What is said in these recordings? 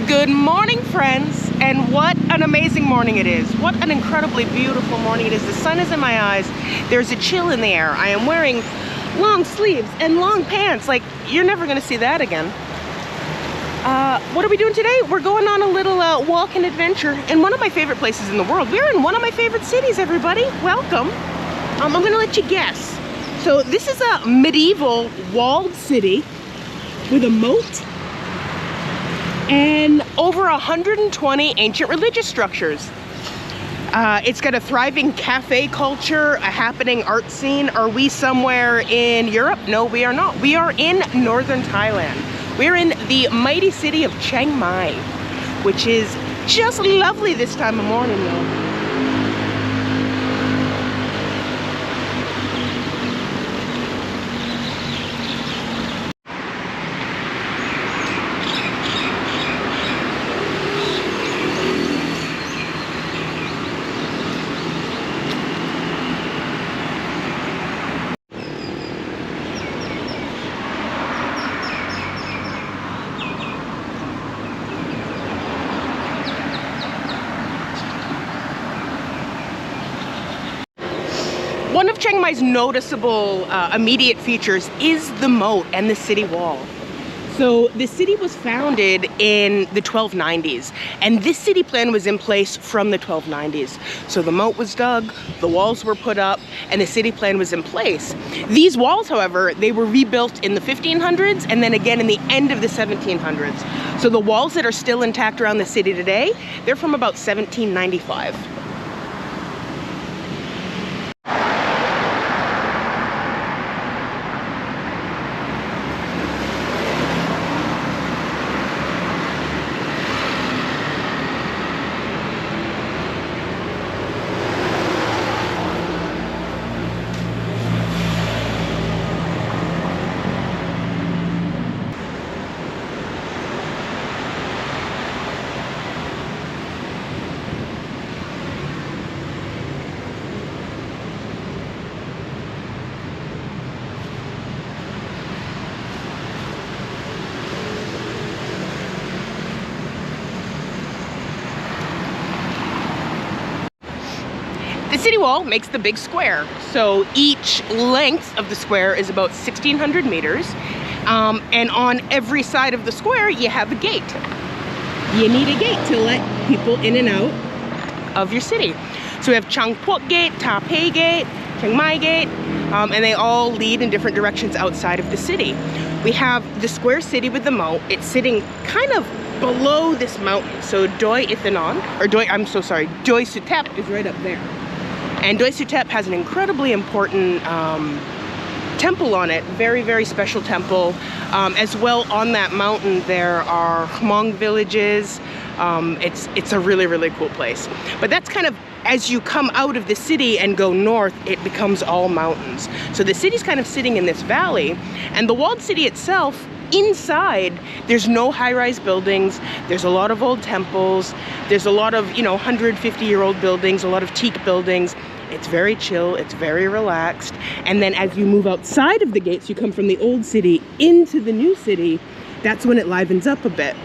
Good morning, friends, and what an amazing morning it is. What an incredibly beautiful morning it is. The sun is in my eyes. There's a chill in the air. I am wearing long sleeves and long pants. Like, you're never gonna see that again. What are we doing today? We're going on a little walk and adventure in one of my favorite places in the world. We're in one of my favorite cities, everybody. Welcome. I'm gonna let you guess. So this is a medieval walled city with a moat and over 120 ancient religious structures. It's got a thriving cafe culture, a happening art scene. Are we somewhere in Europe? No, we are not. We are in Northern Thailand. We're in the mighty city of Chiang Mai, which is just lovely this time of morning though. One of Chiang Mai's noticeable immediate features is the moat and the city wall. So the city was founded in the 1290s, and this city plan was in place from the 1290s. So the moat was dug, the walls were put up, and the city plan was in place. These walls, however, they were rebuilt in the 1500s and then again in the end of the 1700s. So the walls that are still intact around the city today, they're from about 1795. The city wall makes the big square, so each length of the square is about 1,600 meters, and on every side of the square you have a gate. You need a gate to let people in and out of your city. So we have Chiang Mai Gate, Ta Pei Gate, Chiang Mai Gate, and they all lead in different directions outside of the city. We have the square city with the moat. It's sitting kind of below this mountain, so Doi Ithanon, or Doi Suthep is right up there. And Doi Suthep has an incredibly important temple on it, very, very special temple. As well, on that mountain there are Hmong villages. It's a really, really cool place. But that's kind of, as you come out of the city and go north, it becomes all mountains. So the city's kind of sitting in this valley, and the walled city itself, inside, there's no high-rise buildings. There's a lot of old temples. There's a lot of, 150-year-old buildings, a lot of teak buildings. It's very chill, it's very relaxed. And then as you move outside of the gates, you come from the old city into the new city, that's when it livens up a bit.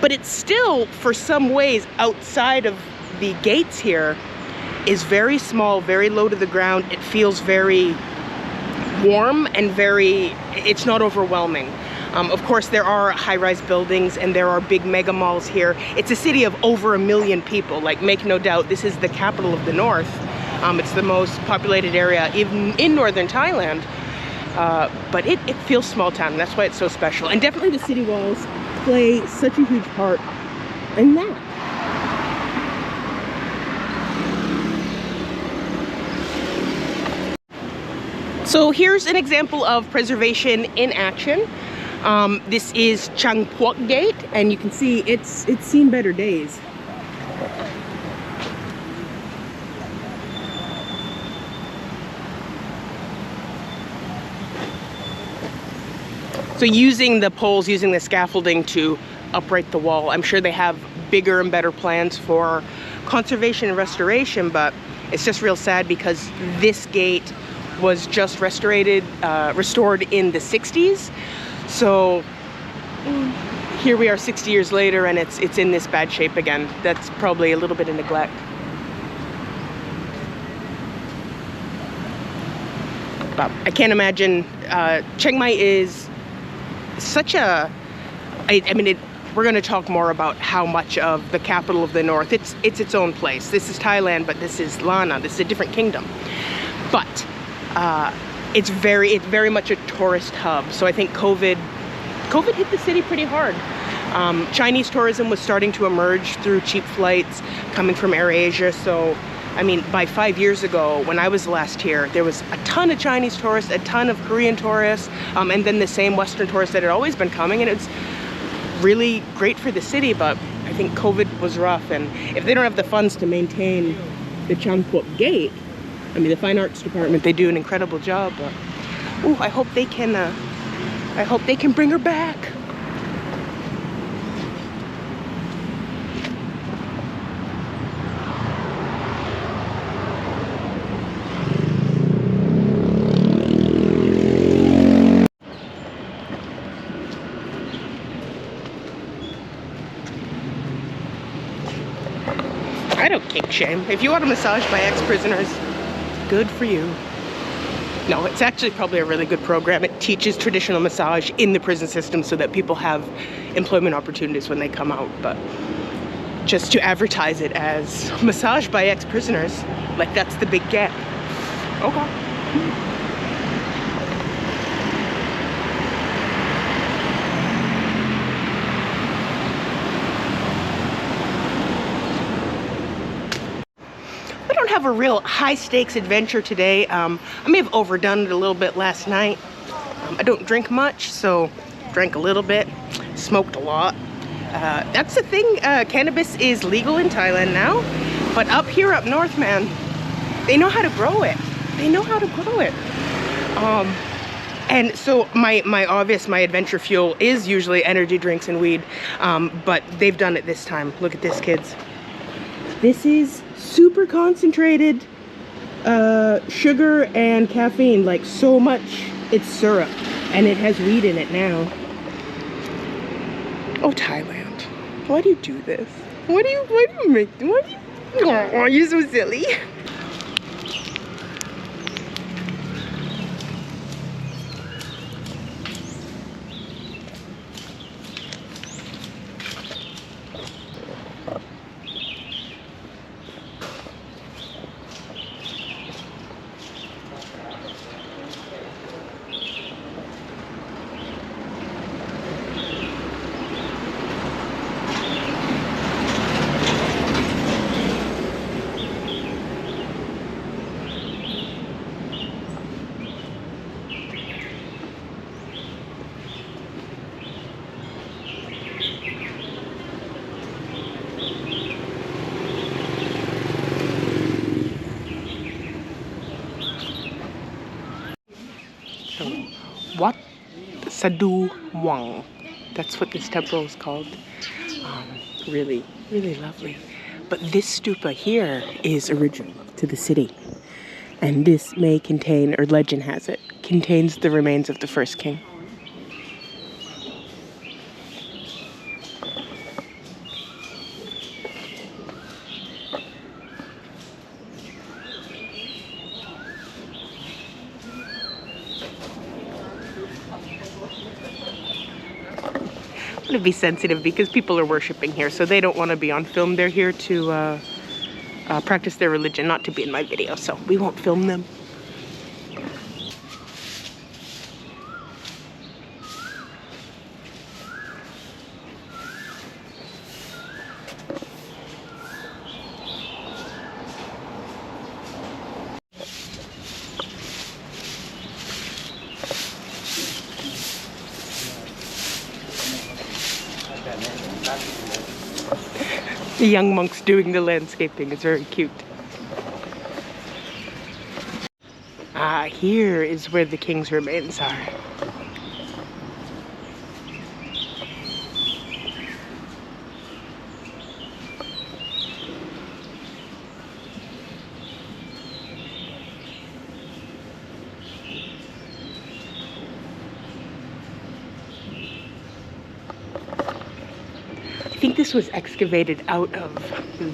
But it's still, for some ways, outside of the gates here, is very small, very low to the ground. It feels very warm and it's not overwhelming. Of course, there are high-rise buildings and there are big mega malls here. It's a city of over 1 million people. Like, make no doubt, this is the capital of the north. It's the most populated area even in Northern Thailand. But it feels small town, and that's why it's so special. And definitely the city walls play such a huge part in that. So here's an example of preservation in action. This is Chiang Mai Gate, and you can see it's seen better days. So using the poles, using the scaffolding to upright the wall, I'm sure they have bigger and better plans for conservation and restoration, but it's just real sad because this gate was just restored in the 60s. So here we are 60 years later and it's in this bad shape again. That's probably a little bit of neglect. But I can't imagine, Chiang Mai is such a, I mean, we're going to talk more about how much of the capital of the north, it's its own place. This is Thailand, but this is Lana, this is a different kingdom. But it's very much a tourist hub. So I think COVID hit the city pretty hard. Chinese tourism was starting to emerge through cheap flights coming from AirAsia. So, I mean, by 5 years ago, when I was last here, there was a ton of Chinese tourists, a ton of Korean tourists, and then the same Western tourists that had always been coming, and it's really great for the city, but I think COVID was rough, and if they don't have the funds to maintain the Chiang Mai Gate, I mean, the Fine Arts Department, they do an incredible job, but, ooh, I hope they can bring her back. I don't kink shame. If you want a massage by ex-prisoners, good for you. No, it's actually probably a really good program. It teaches traditional massage in the prison system so that people have employment opportunities when they come out. But just to advertise it as massage by ex-prisoners, like that's the big get. Okay. Have a real high-stakes adventure today. I may have overdone it a little bit last night. I don't drink much, so drank a little bit, smoked a lot. That's the thing, cannabis is legal in Thailand now, but up here up north, man, they know how to grow it. They know how to grow it. And so my adventure fuel is usually energy drinks and weed, but they've done it this time. Look at this, kids. This is super concentrated sugar and caffeine, like so much. It's syrup, and it has weed in it now. Oh, Thailand, why do you do this? Why do you make, oh, you're so silly. Wat Sadu Wang. That's what this temple is called. Really, really lovely. But this stupa here is original to the city. And this may contain, or legend has it, contains the remains of the first king. To be sensitive because people are worshiping here, so they don't want to be on film. They're here to practice their religion, not to be in my video, so we won't film them. The young monks doing the landscaping is very cute. Here is where the king's remains are. this was excavated out of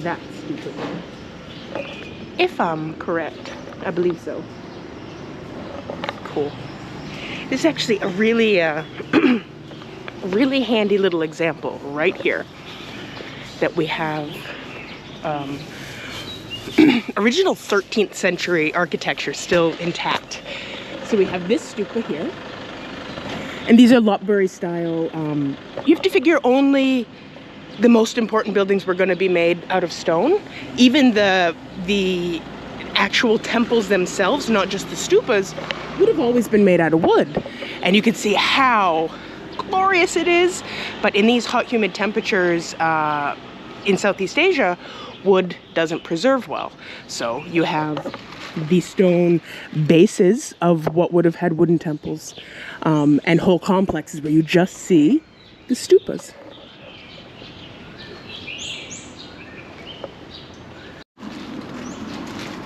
that stupa. If I'm correct, I believe so. Cool. This is actually a really, really handy little example right here that we have original 13th century architecture still intact. So we have this stupa here, and these are Lopburi style. You have to figure only the most important buildings were going to be made out of stone. Even the actual temples themselves, not just the stupas, would have always been made out of wood. And you can see how glorious it is. But in these hot, humid temperatures in Southeast Asia, wood doesn't preserve well. So you have the stone bases of what would have had wooden temples, and whole complexes where you just see the stupas.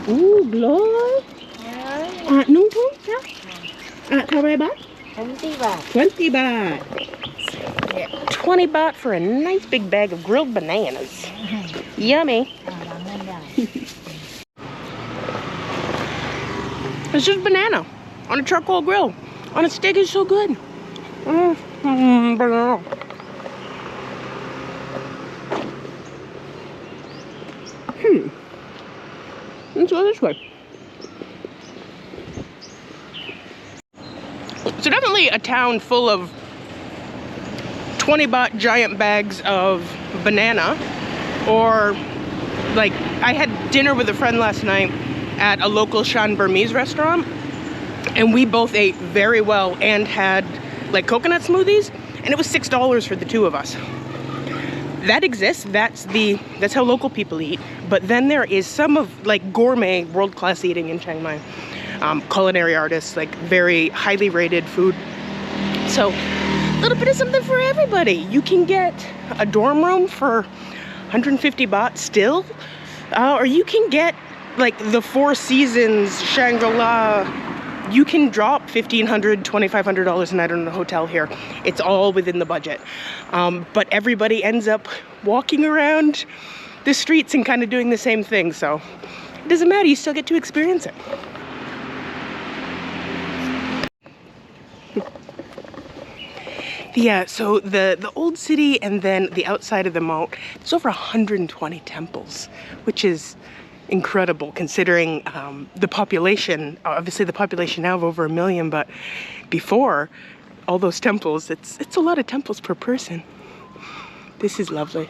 Ooh, glory! Nung thung ha? How many baht? 20 baht. 20 baht. 20 baht for a nice big bag of grilled bananas. Yummy. It's just banana on a charcoal grill. On a stick is so good. Banana. Let's go this way. So definitely a town full of 20 baht giant bags of banana. Or like, I had dinner with a friend last night at a local Shan Burmese restaurant, and we both ate very well and had like coconut smoothies, and it was $6 for the two of us. That exists. That's how local people eat. But then there is some of like gourmet world-class eating in Chiang Mai. Culinary artists, like very highly rated food. So a little bit of something for everybody. You can get a dorm room for 150 baht still, or you can get like the Four Seasons Shangri-La. You can drop $1,500, $2,500 a night on a hotel here. It's all within the budget. But everybody ends up walking around the streets and kind of doing the same thing. So it doesn't matter, you still get to experience it. Yeah, so the old city and then the outside of the moat, there's over 120 temples, which is incredible considering the population. Obviously the population now of over 1 million, but before all those temples, it's a lot of temples per person. This is lovely.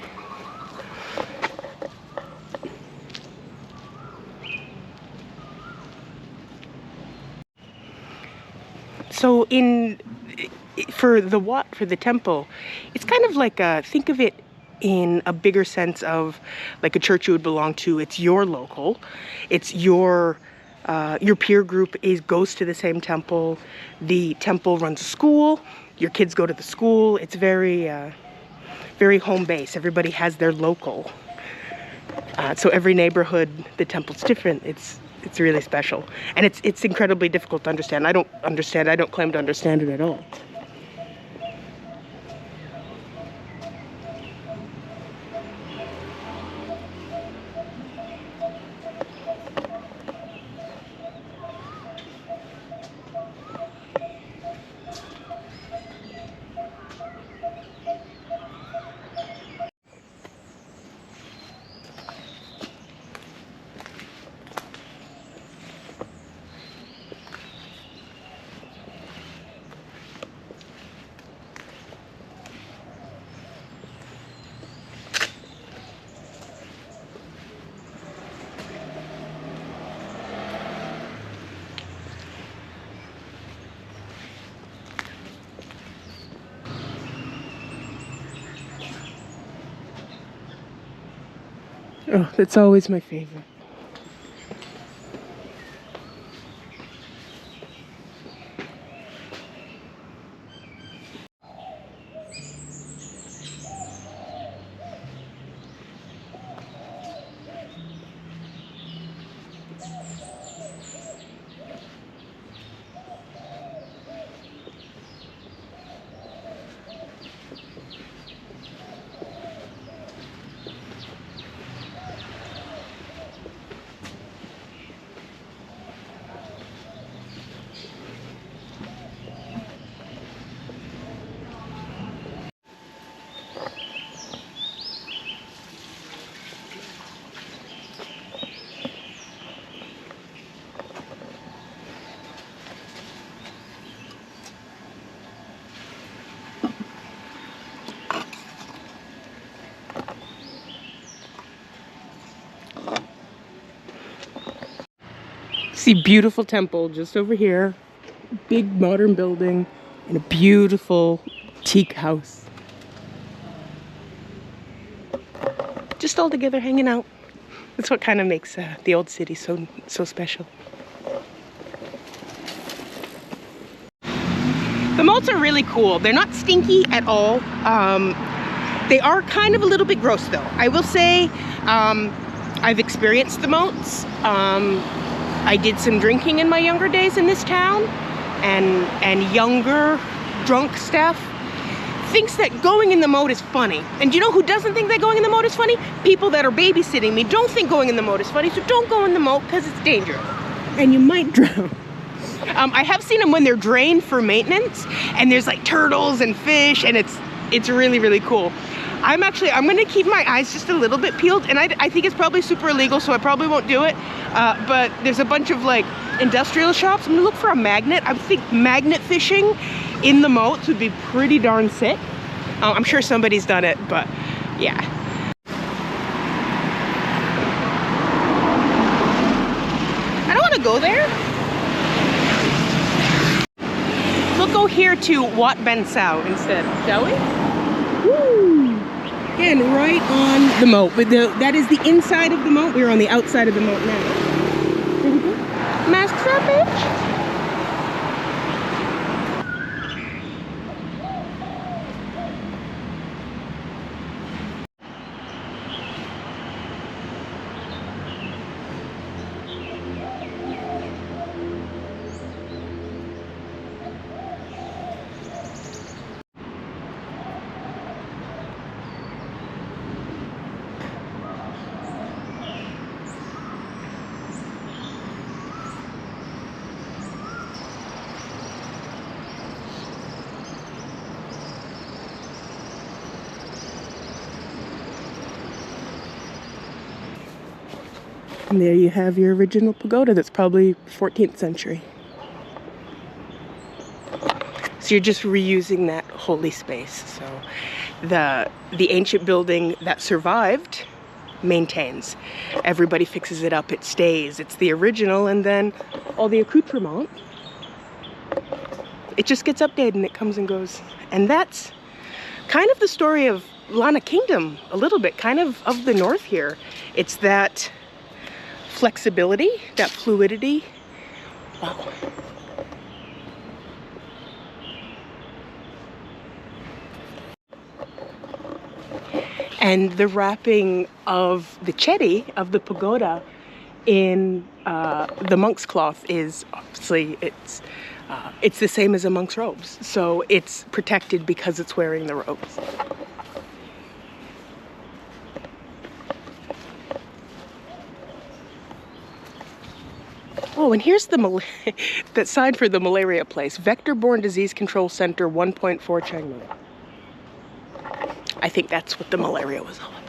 So for the temple, it's kind of like think of it in a bigger sense of like a church you would belong to. It's your local, it's your peer group goes to the same temple. The temple runs a school. Your kids go to the school. It's very very home base. Everybody has their local. So every neighborhood, the temple's different. It's really special, and it's incredibly difficult to understand. I don't claim to understand it at all. Oh, that's always my favorite. See, beautiful temple just over here. Big modern building and a beautiful teak house. Just all together hanging out. That's what kind of makes the old city so special. The moats are really cool. They're not stinky at all. They are kind of a little bit gross though. I will say I've experienced the moats. I did some drinking in my younger days in this town, and younger drunk staff thinks that going in the moat is funny. And you know who doesn't think that going in the moat is funny? People that are babysitting me don't think going in the moat is funny, so don't go in the moat because it's dangerous. And you might drown. I have seen them when they're drained for maintenance, and there's like turtles and fish, and it's really, really cool. I'm gonna keep my eyes just a little bit peeled, and I think it's probably super illegal, so I probably won't do it. But there's a bunch of like industrial shops. I'm gonna look for a magnet. I think magnet fishing in the moats would be pretty darn sick. I'm sure somebody's done it, but yeah. I don't want to go there. We'll go here to Wat Ben Sao instead, shall we? Woo! Again, right on the moat, but that is the inside of the moat. We're on the outside of the moat now. There we go. Masks up, bitch. And there you have your original pagoda that's probably 14th century. So you're just reusing that holy space. So the ancient building that survived maintains. Everybody fixes it up, it stays. It's the original, and then all the accoutrement, it just gets updated and it comes and goes. And that's kind of the story of Lana Kingdom, a little bit, kind of the north here. It's that flexibility, that fluidity. Wow. And the wrapping of the chedi, of the pagoda, in the monk's cloth is obviously, it's the same as a monk's robes. So it's protected because it's wearing the robes. Oh, and here's that sign for the malaria place. Vector-borne disease control center 1.4 Chiang Mai. I think that's what the malaria was all about.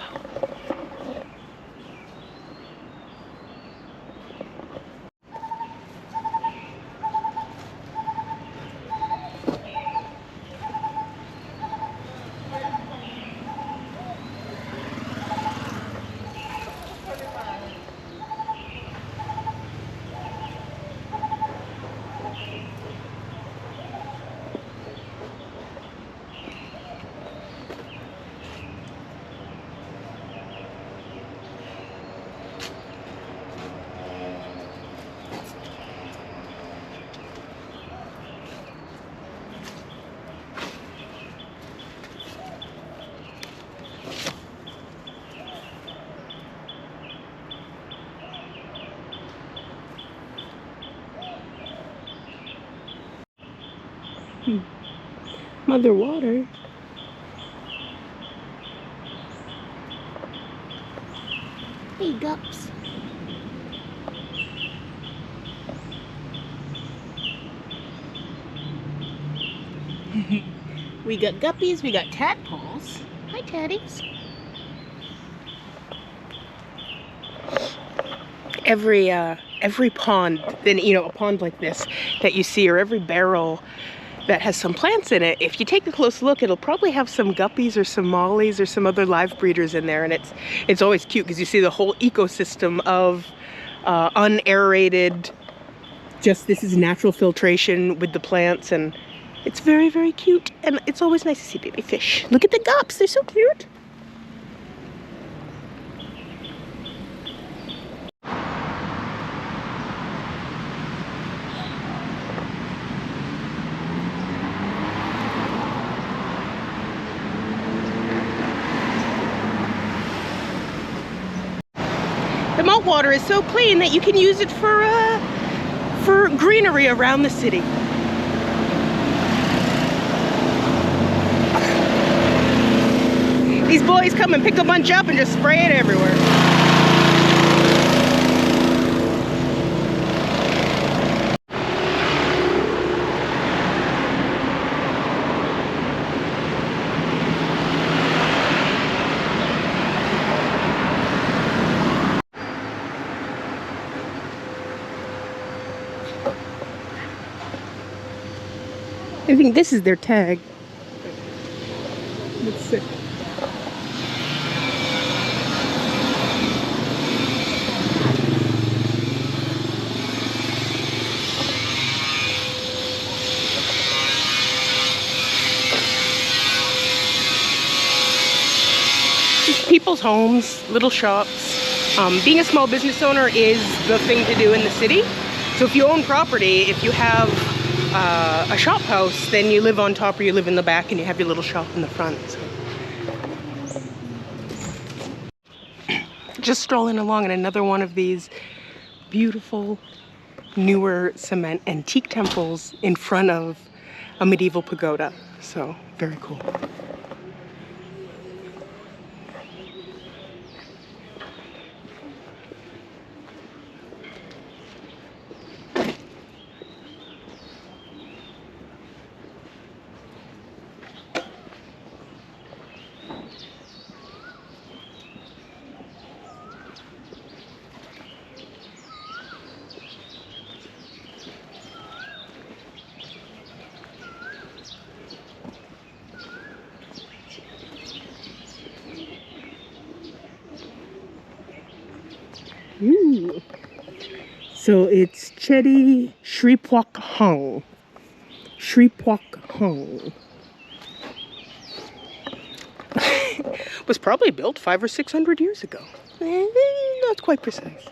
Mother water. Hey, gups. We got guppies, we got tadpoles. Hi, taddies. Every pond, then a pond like this that you see, or every barrel that has some plants in it, if you take a close look, it'll probably have some guppies or some mollies or some other live breeders in there, and it's always cute because you see the whole ecosystem of unaerated just, this is natural filtration with the plants, and it's very, very cute. And it's always nice to see baby fish. Look at the gupps, they're so cute. The malt water is so clean that you can use it for greenery around the city. These boys come and pick a bunch up and just spray it everywhere. I think this is their tag. That's sick. People's homes, little shops. Being a small business owner is the thing to do in the city. So if you own property, if you have a shop house, then you live on top or you live in the back and you have your little shop in the front. So. Just strolling along in another one of these beautiful, newer cement antique temples in front of a medieval pagoda. So, very cool. Ooh. So it's Chedi Shripwak Hung. Shripwak Hung. Was probably built 500 or 600 years ago. Not quite precise.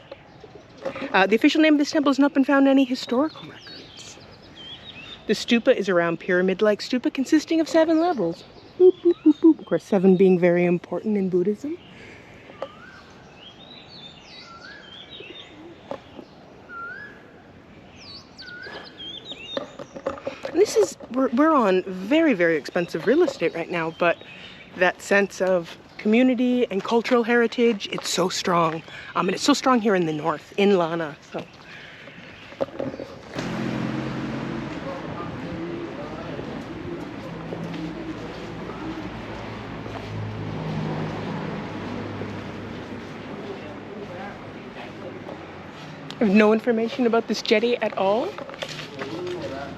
The official name of this temple has not been found in any historical records. The stupa is a round pyramid-like stupa consisting of 7 levels. Boop, boop, boop, boop. Of course, 7 being very important in Buddhism. This is, we're on very, very expensive real estate right now, but that sense of community and cultural heritage, it's so strong. And it's so strong here in the north, in Lana, so. I have no information about this jetty at all.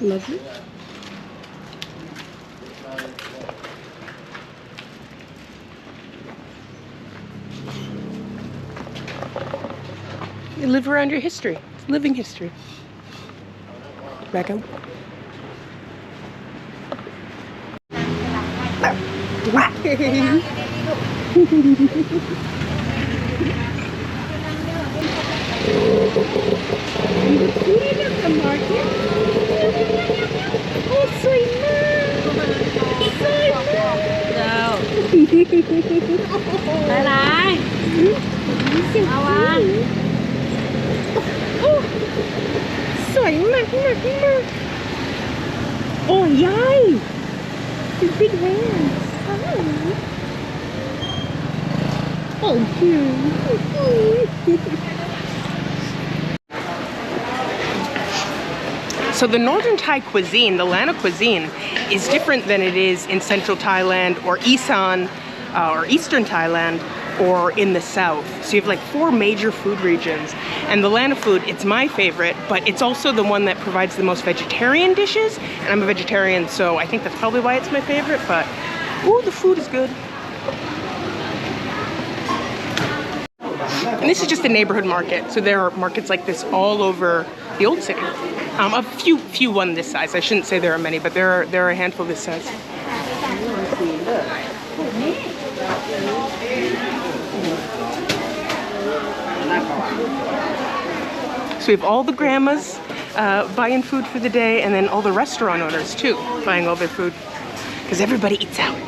Lovely. You live around your history. It's living history. Back out. The market. Oh, sweet Bye bye. Sweet Oh, yay! His big hands. Oh, cute. So the Northern Thai cuisine, the Lana cuisine, is different than it is in central Thailand or Isan or eastern Thailand or in the south. So you have like 4 major food regions. And the Lana food, it's my favorite, but it's also the one that provides the most vegetarian dishes. And I'm a vegetarian, so I think that's probably why it's my favorite, but ooh, the food is good. And this is just a neighborhood market. So there are markets like this all over the old city. A few one this size. I shouldn't say there are many, but there are a handful this size. So we have all the grandmas buying food for the day, and then all the restaurant owners too, buying all their food, because everybody eats out.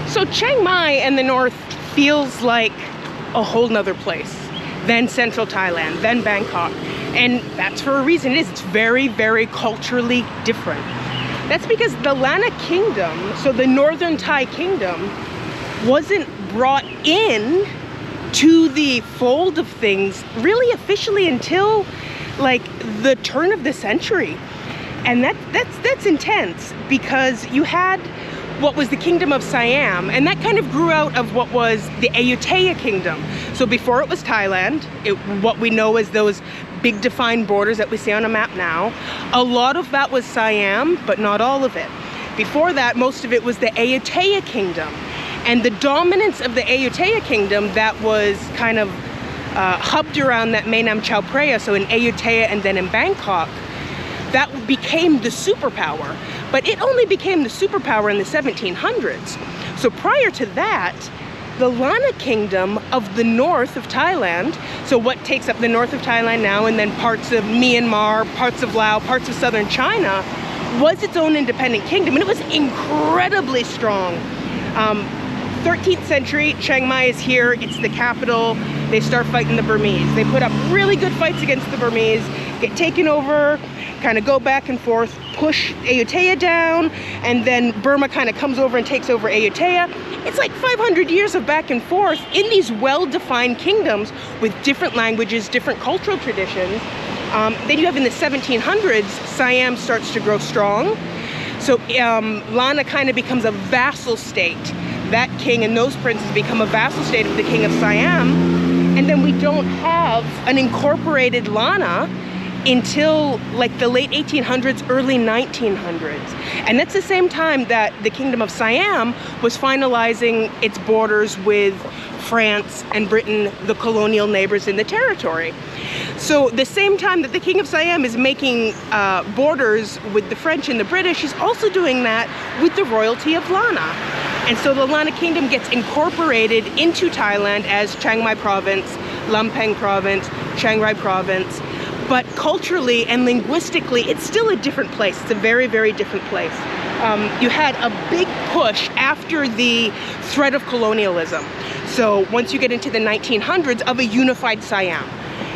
So Chiang Mai and the north feels like a whole nother place than central Thailand, than Bangkok. And that's for a reason. It's very, very culturally different. That's because the Lanna Kingdom, so the Northern Thai Kingdom, wasn't brought in to the fold of things really officially until like the turn of the century. And that's intense, because you had what was the Kingdom of Siam, and that kind of grew out of what was the Ayutthaya Kingdom. So before it was Thailand, what we know as those big defined borders that we see on a map now, a lot of that was Siam, but not all of it. Before that, most of it was the Ayutthaya Kingdom. And the dominance of the Ayutthaya Kingdom that was kind of hubbed around that Mae Nam Chao Phraya, so in Ayutthaya and then in Bangkok, that became the superpower. But it only became the superpower in the 1700s. So prior to that, the Lanna Kingdom of the north of Thailand, so what takes up the north of Thailand now, and then parts of Myanmar, parts of Laos, parts of southern China, was its own independent kingdom, and it was incredibly strong. 13th century, Chiang Mai is here, it's the capital. They start fighting the Burmese. They put up really good fights against the Burmese, get taken over, kind of go back and forth, push Ayutthaya down, and then Burma kind of comes over and takes over Ayutthaya. It's like 500 years of back and forth in these well-defined kingdoms with different languages, different cultural traditions. Then you have in the 1700s, Siam starts to grow strong. So Lanna kind of becomes a vassal state. That king and those princes become a vassal state of the king of Siam. And then we don't have an incorporated Lanna until like the late 1800s, early 1900s. And that's the same time that the Kingdom of Siam was finalizing its borders with France and Britain, the colonial neighbors in the territory. So the same time that the King of Siam is making borders with the French and the British, he's also doing that with the royalty of Lanna. And so the Lanna Kingdom gets incorporated into Thailand as Chiang Mai Province, Lampang Province, Chiang Rai Province. But culturally and linguistically, it's still a different place. It's a very, very different place. You had a big push after the threat of colonialism. So once you get into the 1900s, of a unified Siam.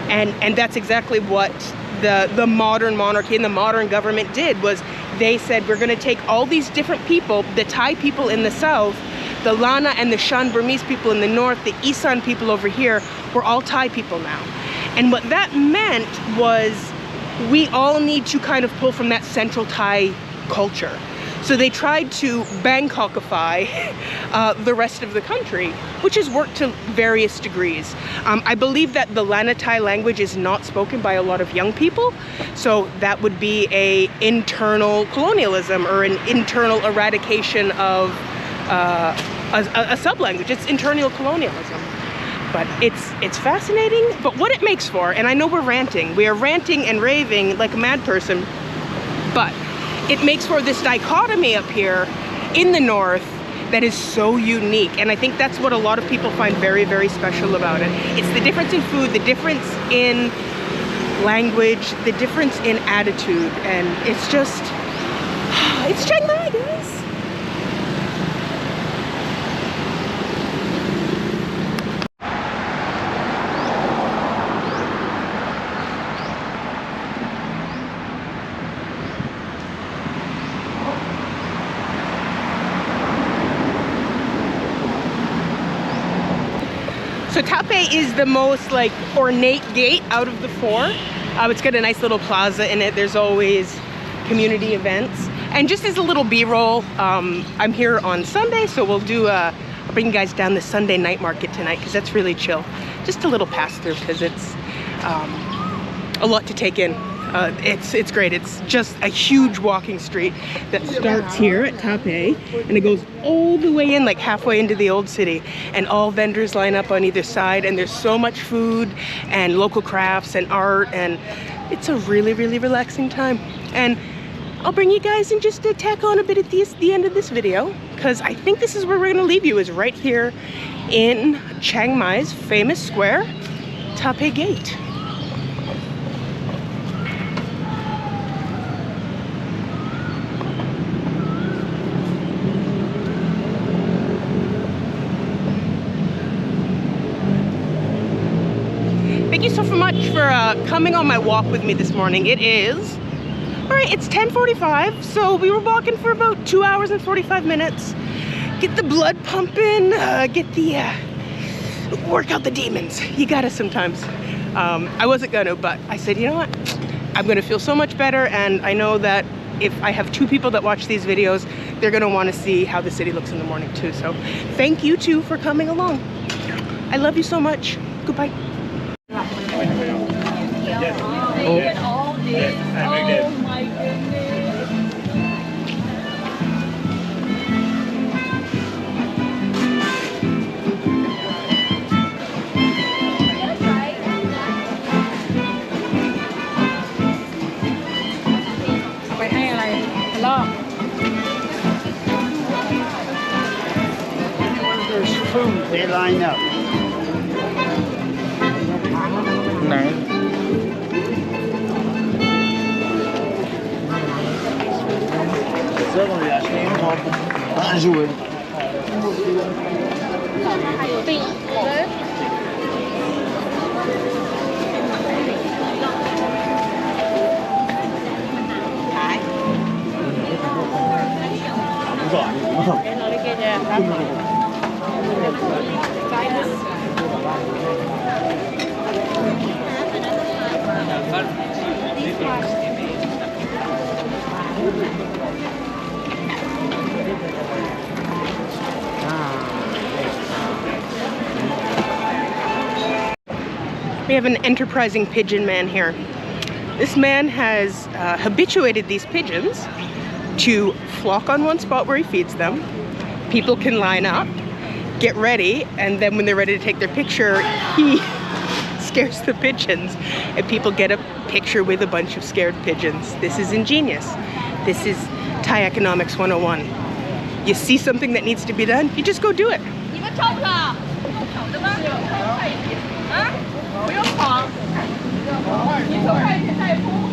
And that's exactly what the modern monarchy and the modern government did, was they said, we're going to take all these different people, the Thai people in the south, the Lanna and the Shan Burmese people in the north, the Isan people over here, we're all Thai people now. And what that meant was we all need to kind of pull from that central Thai culture. So they tried to Bangkokify the rest of the country, which has worked to various degrees. I believe that the Lanna Thai language is not spoken by a lot of young people, so that would be an internal colonialism or an internal eradication of a sub-language. It's internal colonialism. But it's fascinating, but what it makes for, and I know we're ranting, we are ranting and raving like a mad person, but it makes for this dichotomy up here in the north that is so unique. And I think that's what a lot of people find very, very special about it. It's the difference in food, the difference in language, the difference in attitude, and it's just, it's Chiang Mai, guys. So Taipei is the most like ornate gate out of the four. It's got a nice little plaza in it. There's always community events. And just as a little b-roll, I'm here on Sunday, so we'll do I'll bring you guys down the Sunday night market tonight because that's really chill. Just a little pass through because it's a lot to take in. It's great. It's just a huge walking street that starts here at Taipei and it goes all the way in, like halfway into the old city, and all vendors line up on either side, and there's so much food and local crafts and art, and it's a really, really relaxing time. And I'll bring you guys and just tack on a bit at the end of this video, because I think this is where we're gonna leave you, is right here in Chiang Mai's famous square, Taipei Gate. Thank you so much for coming on my walk with me this morning. It's 10:45, so we were walking for about 2 hours and 45 minutes. Get the blood pumping, work out the demons. You gotta sometimes. I wasn't gonna, but I said, you know what? I'm gonna feel so much better, and I know that if I have 2 people that watch these videos, they're gonna wanna see how the city looks in the morning too. So thank you too for coming along. I love you so much. Goodbye. Oh my goodness. There's food, they line up. We have an enterprising pigeon man here. This man has habituated these pigeons to flock on one spot where he feeds them. People can line up, get ready, and then when they're ready to take their picture, he scares the pigeons, and people get a picture with a bunch of scared pigeons. This is ingenious. This is Thai economics 101. You see something that needs to be done, you just go do it. 不用跑，你走快点，他也不